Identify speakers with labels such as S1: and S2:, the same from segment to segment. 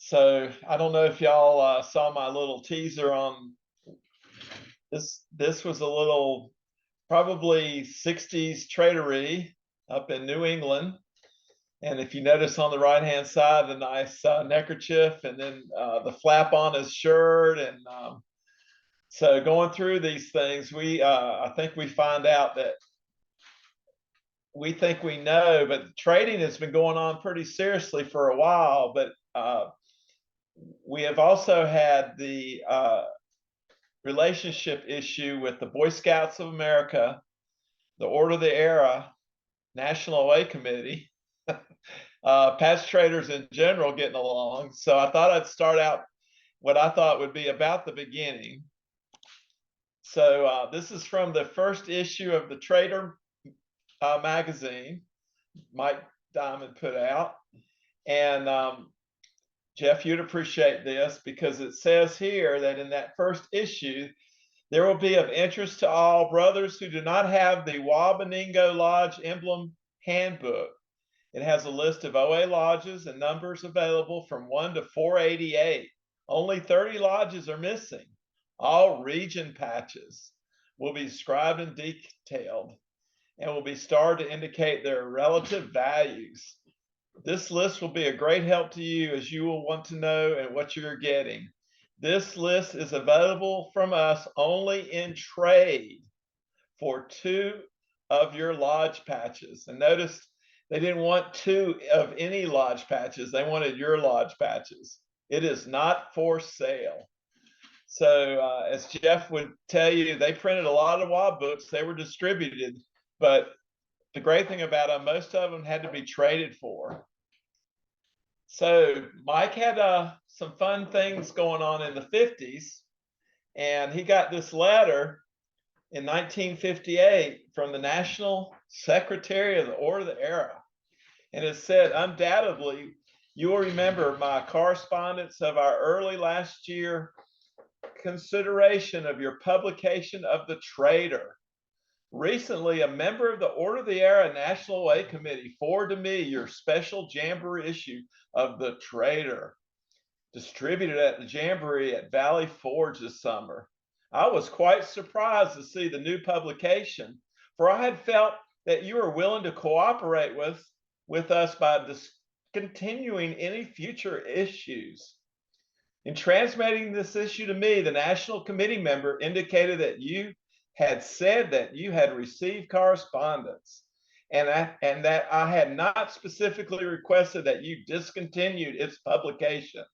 S1: So I don't know if y'all saw my little teaser on this. This was a little probably 60s Trade-O-Ree up in New England. And if you notice on the right-hand side, the nice neckerchief and then the flap on his shirt. And so going through these things, I think we find out that we think we know, but trading has been going on pretty seriously for a while. But we have also had the relationship issue with the Boy Scouts of America, the Order of the Era, National Away Committee, patch traders in general getting along. So I thought I'd start out what I thought would be about the beginning. So this is from the first issue of the Trader magazine, Mike Diamond put out. And Jeff, you'd appreciate this because it says here that in that first issue, there will be of interest to all brothers who do not have the Wabaningo Lodge emblem handbook. It has a list of OA lodges and numbers available from 1 to 488. Only 30 lodges are missing. All region patches will be described and detailed and will be starred to indicate their relative values. This list will be a great help to you as you will want to know and what you're getting. This list is available from us only in trade for 2 of your lodge patches. And notice they didn't want 2 of any lodge patches. They wanted your lodge patches. It is not for sale. So as Jeff would tell you, they printed a lot of WAB books. They were distributed, but the great thing about them, most of them had to be traded for. So Mike had some fun things going on in the 50s, and he got this letter in 1958 from the National Secretary of the Order of the Era. And it said, undoubtedly, you will remember my correspondence of our early last year consideration of your publication of the Trader. Recently, a member of the Order of the Era National Away Committee forwarded to me your special Jamboree issue of the Trader, distributed at the Jamboree at Valley Forge this summer. I was quite surprised to see the new publication, for I had felt that you were willing to cooperate with us by discontinuing any future issues. In transmitting this issue to me, the National Committee member indicated that you had said that you had received correspondence and that I had not specifically requested that you discontinued its publication.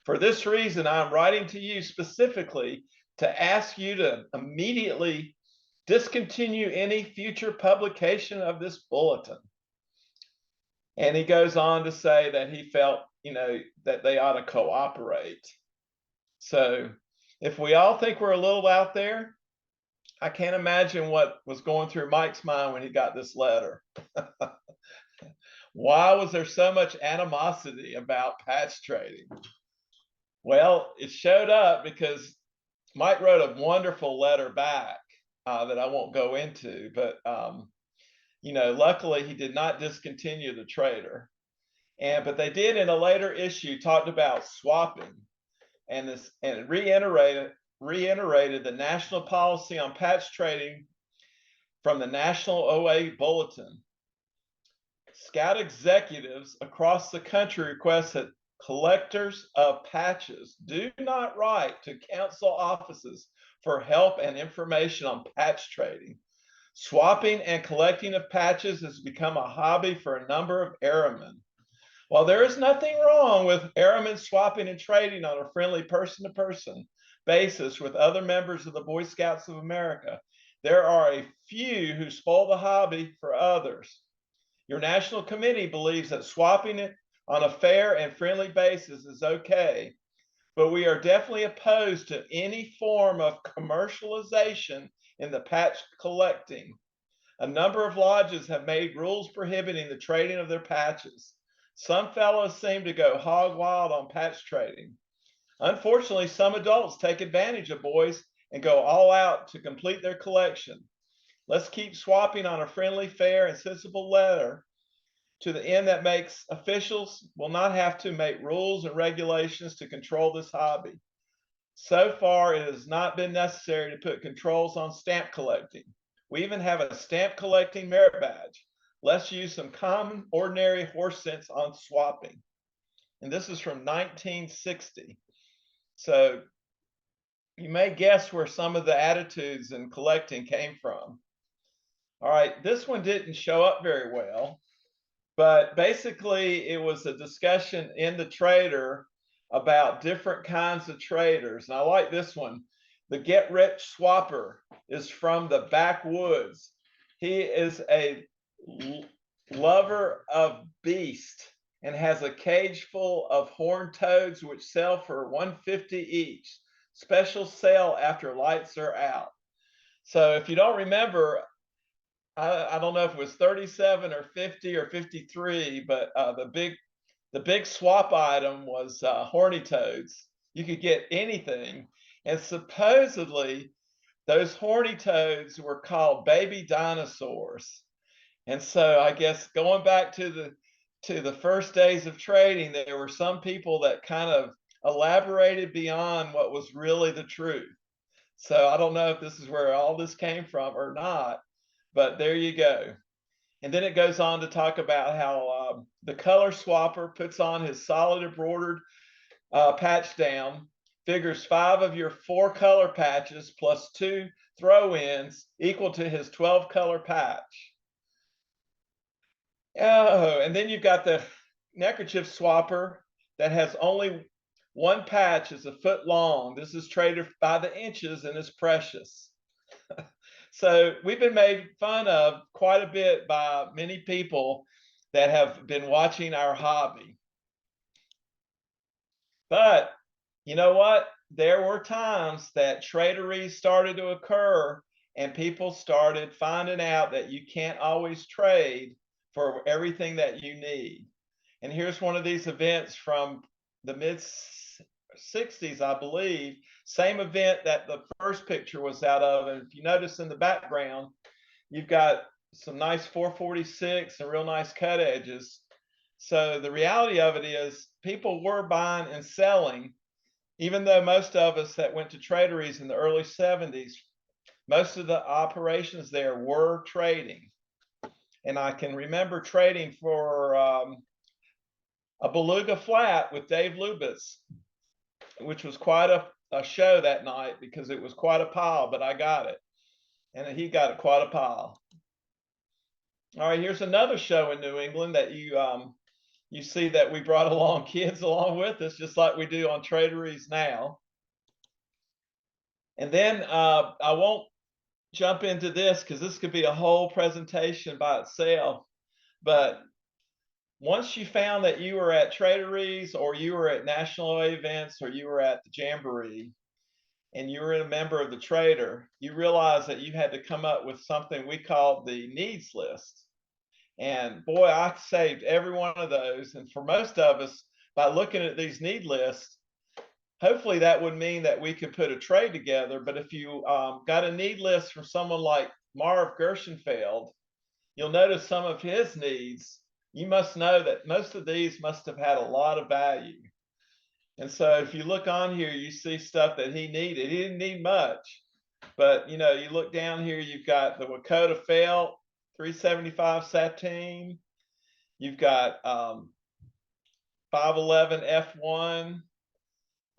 S1: For this reason, I'm writing to you specifically to ask you to immediately discontinue any future publication of this bulletin. And he goes on to say that he felt, that they ought to cooperate. So if we all think we're a little out there, I can't imagine what was going through Mike's mind when he got this letter. Why was there so much animosity about patch trading? Well, it showed up because Mike wrote a wonderful letter back that I won't go into, but luckily he did not discontinue the Trader. But they did in a later issue talked about swapping, and it reiterated the national policy on patch trading from the National OA Bulletin. Scout executives across the country request that collectors of patches do not write to council offices for help and information on patch trading. Swapping and collecting of patches has become a hobby for a number of airmen. While there is nothing wrong with airmen swapping and trading on a friendly person-to-person basis with other members of the Boy Scouts of America, there are a few who spoil the hobby for others. Your national committee believes that swapping it on a fair and friendly basis is okay, but we are definitely opposed to any form of commercialization in the patch collecting. A number of lodges have made rules prohibiting the trading of their patches. Some fellows seem to go hog wild on patch trading. Unfortunately, some adults take advantage of boys and go all out to complete their collection. Let's keep swapping on a friendly, fair, and sensible letter to the end that makes officials will not have to make rules and regulations to control this hobby. So far, it has not been necessary to put controls on stamp collecting. We even have a stamp collecting merit badge. Let's use some common, ordinary horse sense on swapping. And this is from 1960. So you may guess where some of the attitudes in collecting came from. All right, this one didn't show up very well, but basically it was a discussion in the Trader about different kinds of traders. And I like this one. The Get Rich Swapper is from the backwoods. He is a lover of beast and has a cage full of horned toads which sell for $150 each. Special sale after lights are out. So if you don't remember, I don't know if it was 37 or 50 or 53, but the big swap item was horny toads. You could get anything, and supposedly those horny toads were called baby dinosaurs. And so I guess going back to the first days of trading, there were some people that kind of elaborated beyond what was really the truth. So I don't know if this is where all this came from or not, but there you go. And then it goes on to talk about how the color swapper puts on his solid embroidered patch down, figures 5 of your 4 color patches plus 2 throw-ins equal to his 12 color patch. Oh, and then you've got the neckerchief swapper that has only 1 patch is a foot long. This is traded by the inches and is precious. So we've been made fun of quite a bit by many people that have been watching our hobby. But you know what? There were times that Trade-O-Ree started to occur and people started finding out that you can't always trade for everything that you need. And here's one of these events from the mid 60s, I believe, same event that the first picture was out of. And if you notice in the background, you've got some nice 446 and real nice cut edges. So the reality of it is people were buying and selling, even though most of us that went to Trade-O-Rees in the early 70s, most of the operations there were trading. And I can remember trading for a beluga flat with Dave Lubitz, which was quite a show that night because it was quite a pile, but I got it. And he got it quite a pile. All right, here's another show in New England that you see that we brought along kids along with us, just like we do on Trade-O-Rees now. And then I won't jump into this because this could be a whole presentation by itself. But once you found that you were at Trade-O-Rees or you were at national events or you were at the Jamboree and you were a member of the Trader, you realized that you had to come up with something we called the needs list. And boy, I saved every one of those. And for most of us, by looking at these need lists, hopefully that would mean that we could put a trade together. But if you got a need list from someone like Marv Gershenfeld, you'll notice some of his needs. You must know that most of these must have had a lot of value. And so if you look on here, you see stuff that he needed. He didn't need much, but you know, you look down here, you've got the Wakota felt, 375 sateen. You've got 511 F1.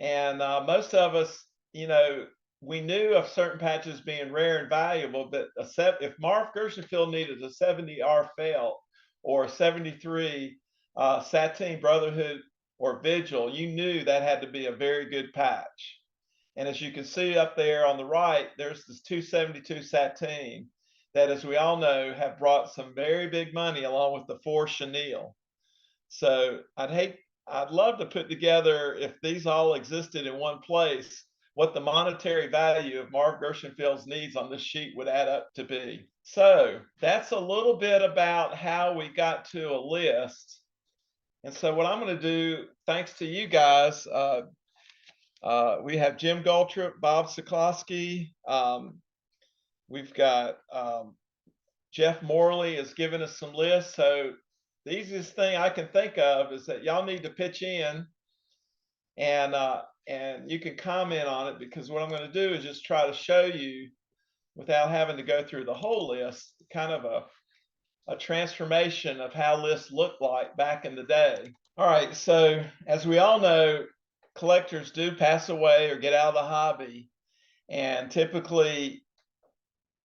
S1: And most of us, you know, we knew of certain patches being rare and valuable, but if Marv Gershenfeld needed a 70R felt or a 73 sateen Brotherhood or Vigil, you knew that had to be a very good patch. And as you can see up there on the right, there's this 272 sateen that, as we all know, have brought some very big money along with the 4 chenille. So I'd love to put together, if these all existed in one place, what the monetary value of Marv Gershenfeld's needs on this sheet would add up to be. So that's a little bit about how we got to a list. And so what I'm going to do, thanks to you guys, we have Jim Goldtrip, Bob Siklowski. We've got Jeff Morley has given us some lists. So the easiest thing I can think of is that y'all need to pitch in and you can comment on it, because what I'm going to do is just try to show you without having to go through the whole list, kind of a transformation of how lists looked like back in the day. All right, so as we all know, collectors do pass away or get out of the hobby, and typically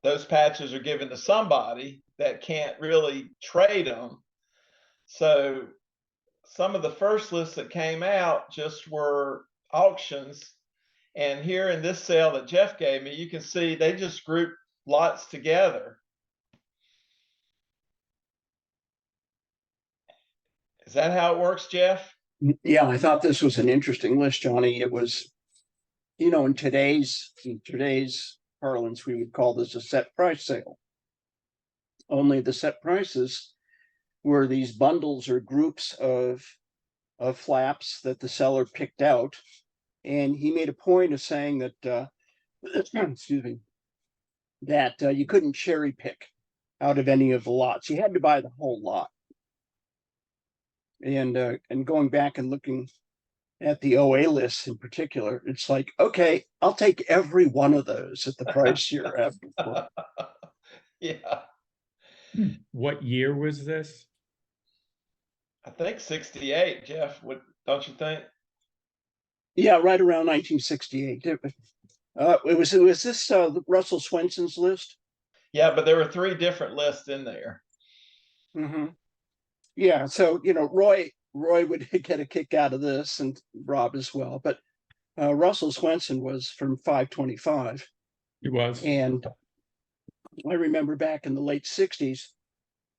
S1: those patches are given to somebody that can't really trade them. So some of the first lists that came out just were auctions. And here in this sale that Jeff gave me, you can see they just grouped lots together. Is that how it works, Jeff?
S2: Yeah, I thought this was an interesting list, Johnny. It was, in today's parlance, we would call this a set price sale. Only the set prices were these bundles or groups of flaps that the seller picked out, and he made a point of saying that excuse me, that you couldn't cherry pick out of any of the lots. You had to buy the whole lot. And going back and looking at the OA lists in particular, it's like, okay, I'll take every one of those at the price you're asking for.
S1: Yeah.
S3: What year was this?
S1: I think 68, Jeff. What, don't you think?
S2: Yeah, right around 1968. Was this Russell Swenson's list?
S1: Yeah, but there were 3 different lists in there.
S2: Mm-hmm. Yeah, so Roy would get a kick out of this, and Rob as well. But Russell Swenson was from 525.
S3: It was.
S2: And I remember back in the late 60s,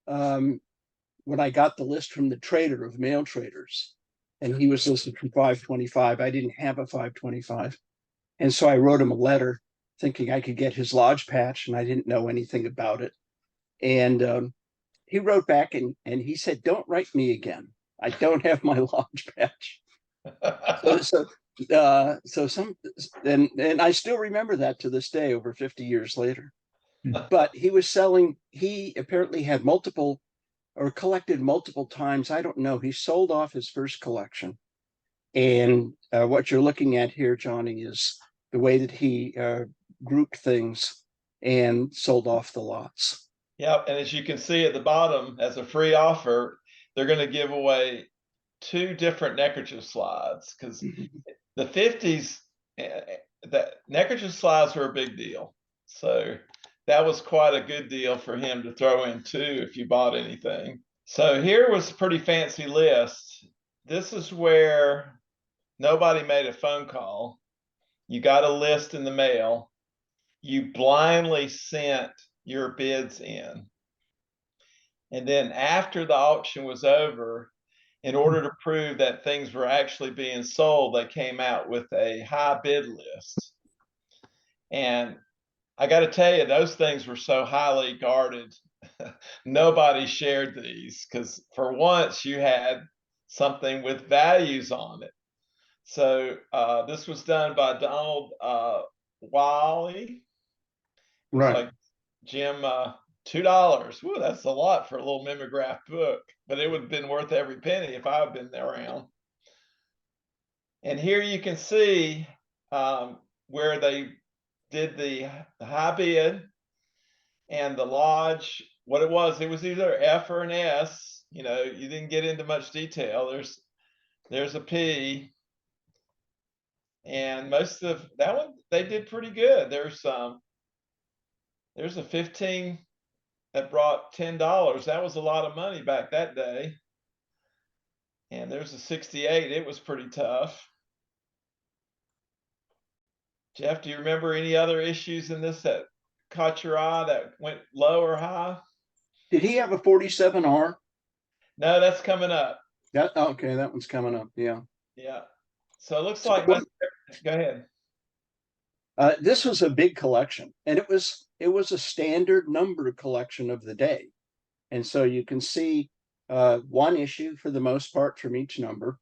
S2: when I got the list from the trader of mail traders, and he was listed from 525. I didn't have a 525. And so I wrote him a letter thinking I could get his lodge patch, and I didn't know anything about it. And he wrote back and he said, "Don't write me again. I don't have my lodge patch." And I still remember that to this day, over 50 years later. But he apparently had multiple, or collected multiple times. I don't know. He sold off his first collection. And what you're looking at here, Johnny, is the way that he grouped things and sold off the lots.
S1: Yep, and as you can see at the bottom, as a free offer, they're going to give away 2 different neckerchief slides, because the 50s, the neckerchief slides were a big deal. So that was quite a good deal for him to throw in too if you bought anything. So here was a pretty fancy list. This is where nobody made a phone call. You got a list in the mail. You blindly sent your bids in. And then after the auction was over, in order to prove that things were actually being sold, they came out with a high bid list. And I got to tell you, those things were so highly guarded. Nobody shared these, because for once you had something with values on it. So this was done by Donald Wiley.
S2: Right.
S1: Like, Jim, $2. Woo, that's a lot for a little mimeograph book, but it would have been worth every penny if I had been there around. And here you can see where they did the high bid and the lodge. What it was either F or an S. You didn't get into much detail. There's a P, and most of that one they did pretty good. There's a 15 that brought $10. That was a lot of money back that day. And there's a 68. It was pretty tough. Jeff, do you remember any other issues in this that caught your eye that went low or high?
S2: Did he have a 47R?
S1: No, that's coming up.
S2: Okay, that one's coming up. Yeah.
S1: Yeah. So it looks like go ahead.
S2: This was a big collection, and it was a standard number collection of the day. And so you can see one issue for the most part from each number.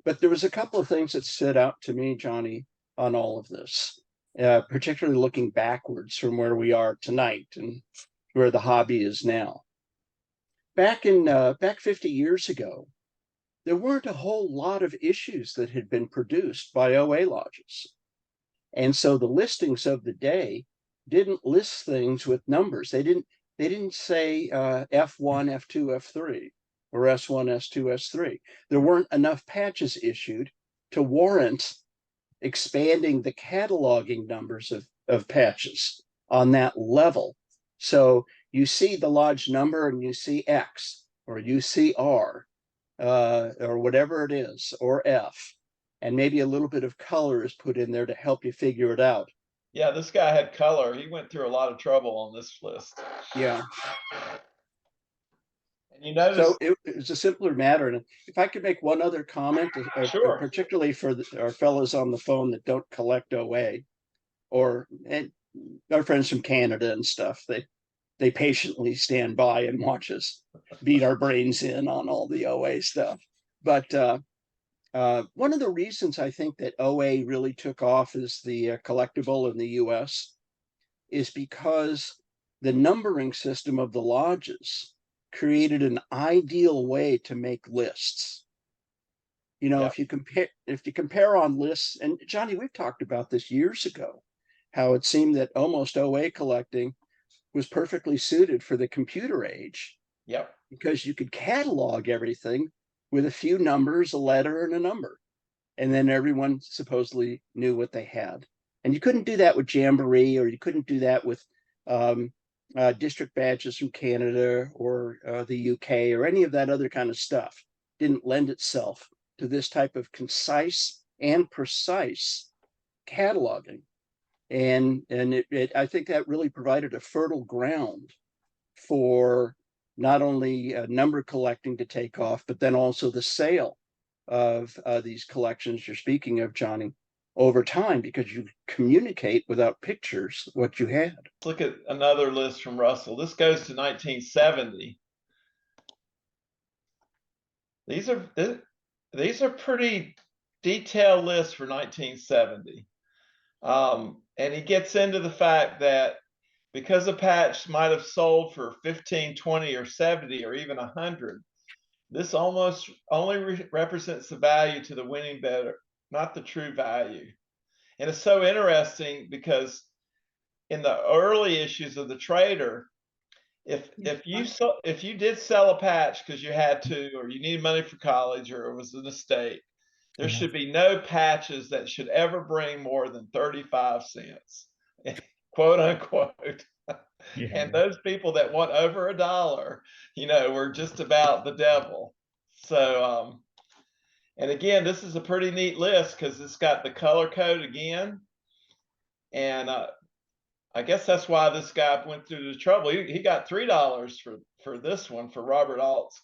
S2: But there was a couple of things that stood out to me, Johnny, on all of this, particularly looking backwards from where we are tonight and where the hobby is now. back 50 years ago, there weren't a whole lot of issues that had been produced by OA lodges. And so the listings of the day didn't list things with numbers. They didn't say F1, F2, F3 or S1, S2, S3. There weren't enough patches issued to warrant expanding the cataloging numbers of patches on that level. So you see the lodge number and you see X or you see R or whatever it is, or F, and maybe a little bit of color is put in there to help you figure it out.
S1: Yeah, this guy had color. He went through a lot of trouble on this list.
S2: Yeah.
S1: And you notice,
S2: So it's a simpler matter. And if I could make one other comment,
S1: sure.
S2: particularly for our fellows on the phone that don't collect OA, or and our friends from Canada and stuff, they patiently stand by and watch us beat our brains in on all the OA stuff. But one of the reasons I think that OA really took off as the collectible in the US is because the numbering system of the lodges created an ideal way to make lists. You know,
S1: Yeah.
S2: if you compare on lists, and Johnny, we've talked about this years ago, how it seemed that almost OA collecting was perfectly suited for the computer age.
S1: Yep.
S2: Because you could catalog everything with a few numbers, a letter, and a number. And then everyone supposedly knew what they had. And you couldn't do that with Jamboree, or you couldn't do that with district badges from Canada or the UK or any of that other kind of stuff. Didn't lend itself to this type of concise and precise cataloging. And I think that really provided a fertile ground for not only number collecting to take off, but then also the sale of these collections you're speaking of, Johnny, over time, because you communicate without pictures what you had.
S1: Look at another list from Russell. This goes to 1970. These are pretty detailed lists for 1970. And he gets into the fact that because a patch might have sold for 15, 20, or 70, or even 100, this almost only represents the value to the winning bidder, not the true value. And it's so interesting because in the early issues of the Trader, if you did sell a patch because you had to, or you needed money for college, or it was an estate, there should be no patches that should ever bring more than 35 cents, quote unquote.
S3: Yeah.
S1: And those people that want over $1, were just about the devil. So, and again, this is a pretty neat list because it's got the color code again. And I guess that's why this guy went through the trouble. He got $3 for this one, for Robert Alt's.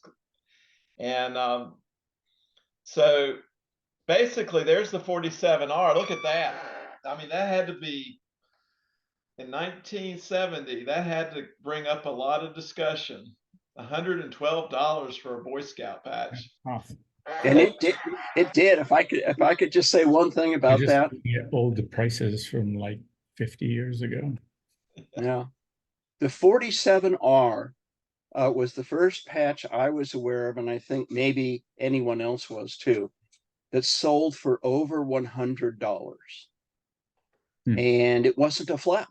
S1: And so basically there's the 47R. Look at that. I mean, that had to be in 1970, that had to bring up a lot of discussion. $112 for a Boy Scout patch.
S3: Awesome.
S2: And it did. If I could just say one thing about that.
S3: Yeah, older prices from like 50 years ago.
S2: Yeah. The 47R was the first patch I was aware of, and I think maybe anyone else was too, that sold for over $100. And it wasn't a flap,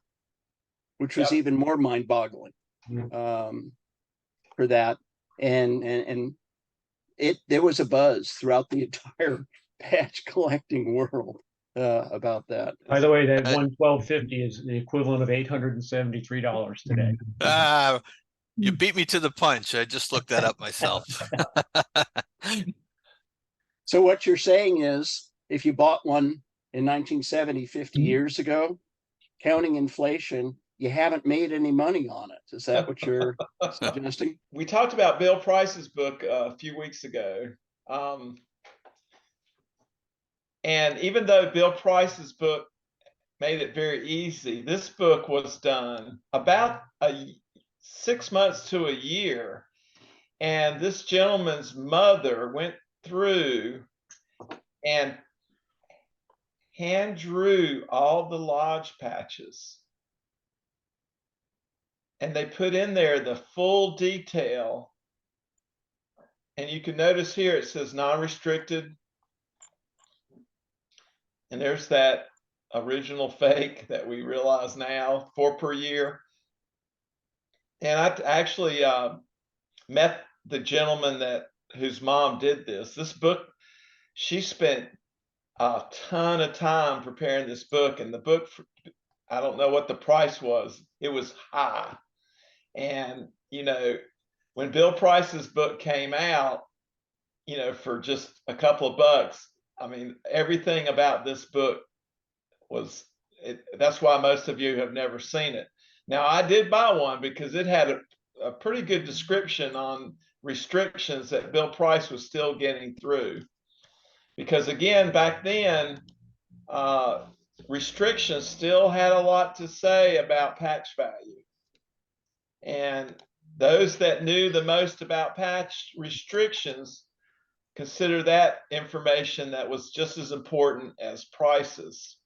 S2: which was even more mind-boggling for that. And there was a buzz throughout the entire patch collecting world about that.
S4: By the way, that 112.50 is the equivalent of $873 today.
S5: You beat me to the punch. I just looked that up myself.
S2: So what you're saying is, if you bought one in 1970, 50 years ago, counting inflation, you haven't made any money on it. Is that what you're suggesting?
S1: We talked about Bill Price's book a few weeks ago. And even though Bill Price's book made it very easy, this book was done about 6 months to a year. And this gentleman's mother went through and hand drew all the lodge patches. And they put in there the full detail And you can notice here it says non-restricted. And there's that original fake that we realize now, 4 per year. And I actually met the gentleman whose mom did this. This book, she spent a ton of time preparing this book, and the book, I don't know what the price was. It was high. And, you know, when Bill Price's book came out, you know, for just a couple of bucks, I mean, everything about this book was, that's why most of you have never seen it. Now, I did buy one because it had a pretty good description on restrictions that Bill Price was still getting through. Because again, back then, restrictions still had a lot to say about patch value. And those that knew the most about patch restrictions consider that information that was just as important as prices.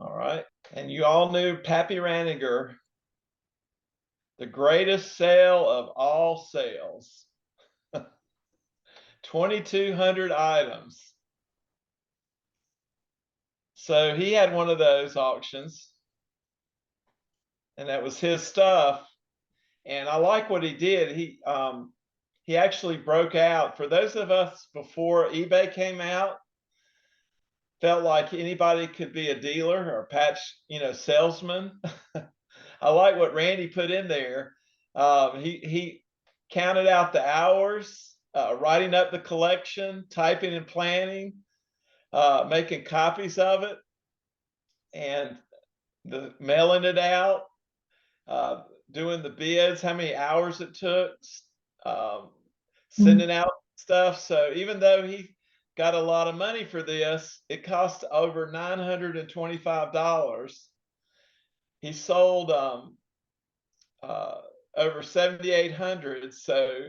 S1: All right. And you all knew Pappy Ranninger, the greatest sale of all sales, 2,200 items. So he had one of those auctions, and that was his stuff. And I like what he did. He actually broke out. For those of us before eBay came out, felt like anybody could be a dealer or a patch, you know, salesman. I like what Randy put in there. He counted out the hours, writing up the collection, typing and planning, making copies of it, and mailing it out, doing the bids, how many hours it took, sending out stuff. So even though he got a lot of money for this, it cost over $925. He sold over 7,800. So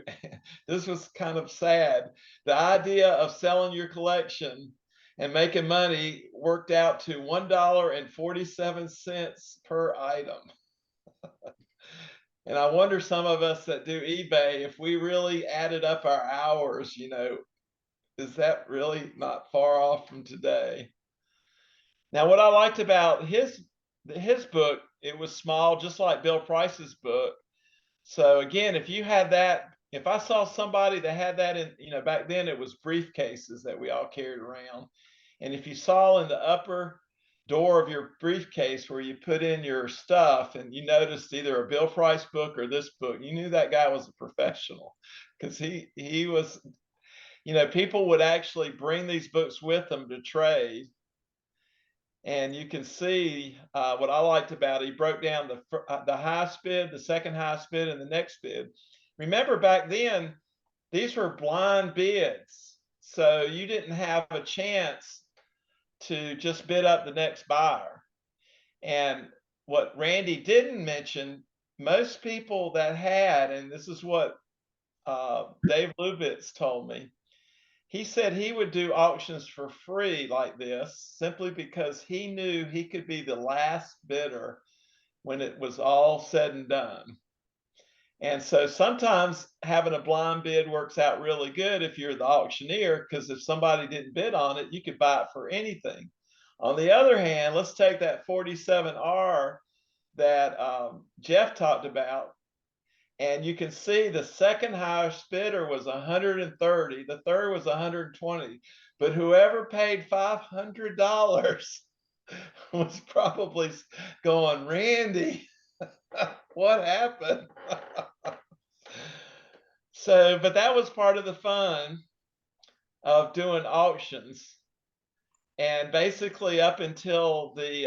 S1: this was kind of sad. The idea of selling your collection and making money worked out to $1.47 per item. And I wonder, some of us that do eBay, if we really added up our hours, you know, is that really not far off from today? Now, what I liked about his book, it was small, just like Bill Price's book. So again, if you had that, if I saw somebody that had that in, you know, back then it was briefcases that we all carried around. And if you saw in the upper door of your briefcase where you put in your stuff and you noticed either a Bill Price book or this book, you knew that guy was a professional, because he was, you know, people would actually bring these books with them to trade. And you can see what I liked about it. He broke down the highest bid, the second highest bid, and the next bid. Remember, back then, these were blind bids. So you didn't have a chance to just bid up the next buyer. And what Randy didn't mention, most people that had, and this is what Dave Lubitz told me, he said he would do auctions for free like this simply because he knew he could be the last bidder when it was all said and done. And so sometimes having a blind bid works out really good if you're the auctioneer, because if somebody didn't bid on it, you could buy it for anything. On the other hand, let's take that 47R that Jeff talked about. And you can see the second highest bidder was 130, the third was 120, but whoever paid $500 was probably going, Randy, what happened? So, but that was part of the fun of doing auctions. And basically up until the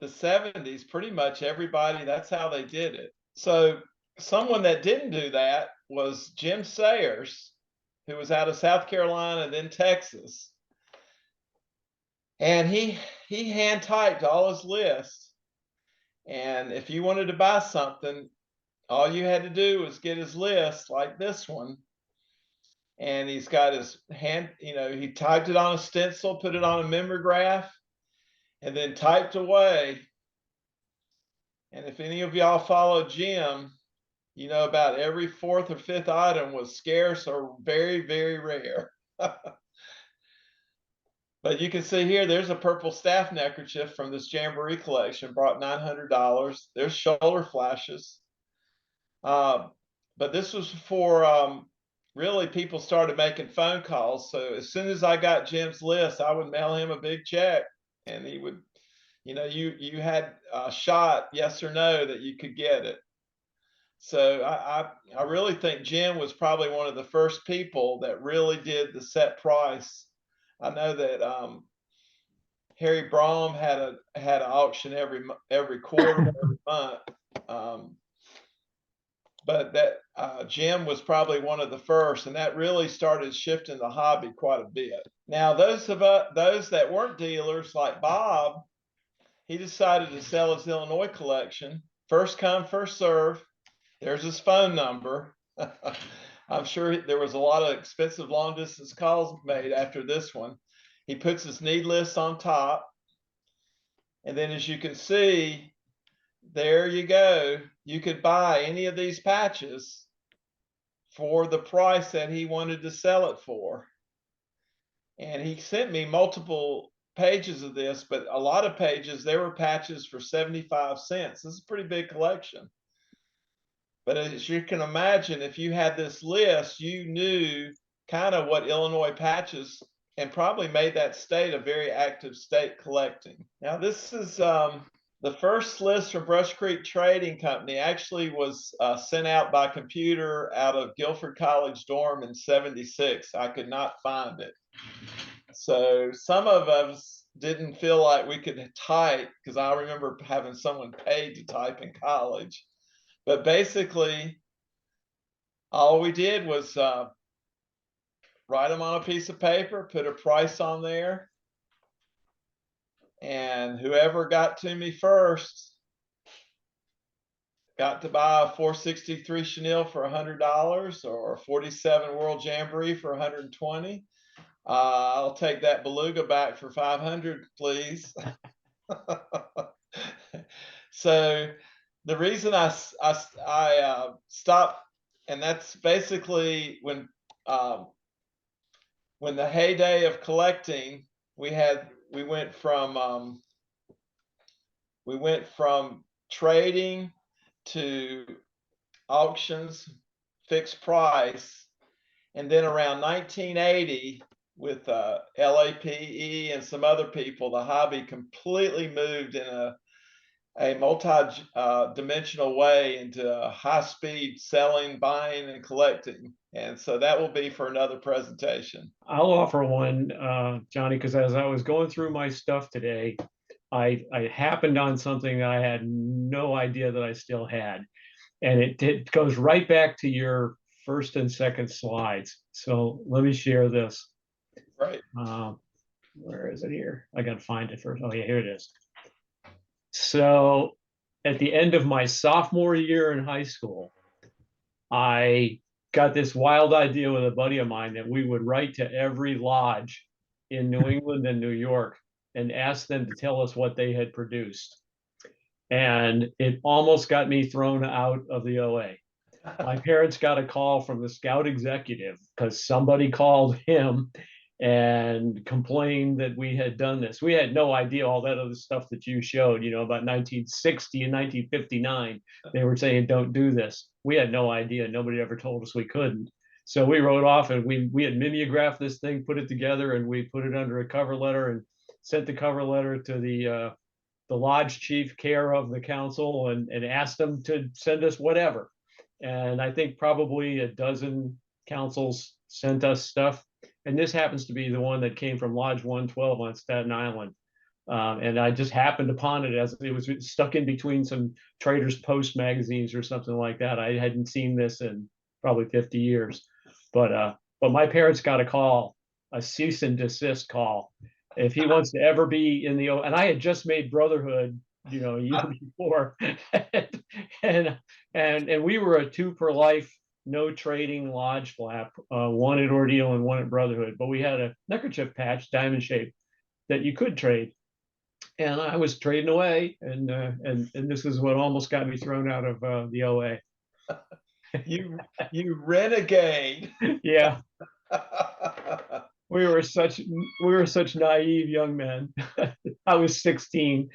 S1: 70s, pretty much everybody, that's how they did it. So someone that didn't do that was Jim Sayers, who was out of South Carolina and then Texas. And he hand typed all his lists. And if you wanted to buy something, all you had to do was get his list like this one. And he's got his hand, you know, he typed it on a stencil, put it on a mimeograph, and then typed away. And if any of y'all follow Jim, you know, about every fourth or fifth item was scarce or very, very rare. But you can see here, there's a purple staff neckerchief from this Jamboree collection, brought $900. There's shoulder flashes. But this was before really people started making phone calls. So as soon as I got Jim's list, I would mail him a big check, and he would, you know, you had a shot, yes or no, that you could get it. So I really think Jim was probably one of the first people that really did the set price. I know that Harry Brom had an auction every quarter, every month. But that Jim was probably one of the first, and that really started shifting the hobby quite a bit. Now, those that weren't dealers, like Bob, he decided to sell his Illinois collection. First come, first serve. There's his phone number. I'm sure there was a lot of expensive long distance calls made after this one. He puts his need list on top. And then, as you can see, there you go. You could buy any of these patches for the price that he wanted to sell it for. And he sent me multiple pages of this, but a lot of pages, there were patches for 75 cents. This is a pretty big collection. But as you can imagine, if you had this list, you knew kind of what Illinois patches, and probably made that state a very active state collecting. Now, this is the first list from Brush Creek Trading Company. Actually was sent out by computer out of Guilford College dorm in '76. I could not find it. So some of us didn't feel like we could type, because I remember having someone paid to type in college. But basically, all we did was write them on a piece of paper, put a price on there, and whoever got to me first got to buy a 463 chenille for $100, or a 47 World Jamboree for 120. I'll take that beluga back for 500, please. So the reason I stopped, and that's basically when the heyday of collecting, we went from trading to auctions, fixed price, and then around 1980, with LAPE and some other people, the hobby completely moved in a multi-dimensional way into high-speed selling, buying, and collecting. And so that will be for another presentation.
S4: I'll offer one, Johnny, because as I was going through my stuff today, I happened on something I had no idea that I still had. And it goes right back to your first and second slides. So let me share this.
S1: Right.
S4: Where is it here? I got to find it first. Oh, yeah, here it is. So at the end of my sophomore year in high school, I got this wild idea with a buddy of mine that we would write to every lodge in New England and New York and ask them to tell us what they had produced. And it almost got me thrown out of the OA. My parents got a call from the scout executive because somebody called him and complained that we had done this. We had no idea all that other stuff that you showed, you know, about 1960 and 1959. They were saying, don't do this. We had no idea. Nobody ever told us we couldn't. So we wrote off, and we had mimeographed this thing, put it together, and we put it under a cover letter and sent the cover letter to the lodge chief, care of the council, and asked them to send us whatever. And I think probably a dozen councils sent us stuff. And this happens to be the one that came from Lodge 112 on Staten Island. And I just happened upon it as it was stuck in between some Traders Post magazines or something like that. I hadn't seen this in probably 50 years. But my parents got a call, a cease and desist call. If he wants to ever be in the, and I had just made Brotherhood, you know, a year before, and we were a 2 per life, no trading lodge flap, one at Ordeal and one at Brotherhood. But we had a neckerchief patch, diamond shape, that you could trade, and I was trading away, and this is what almost got me thrown out of the OA.
S1: You renegade.
S4: Yeah, we were such naive young men. I was 16.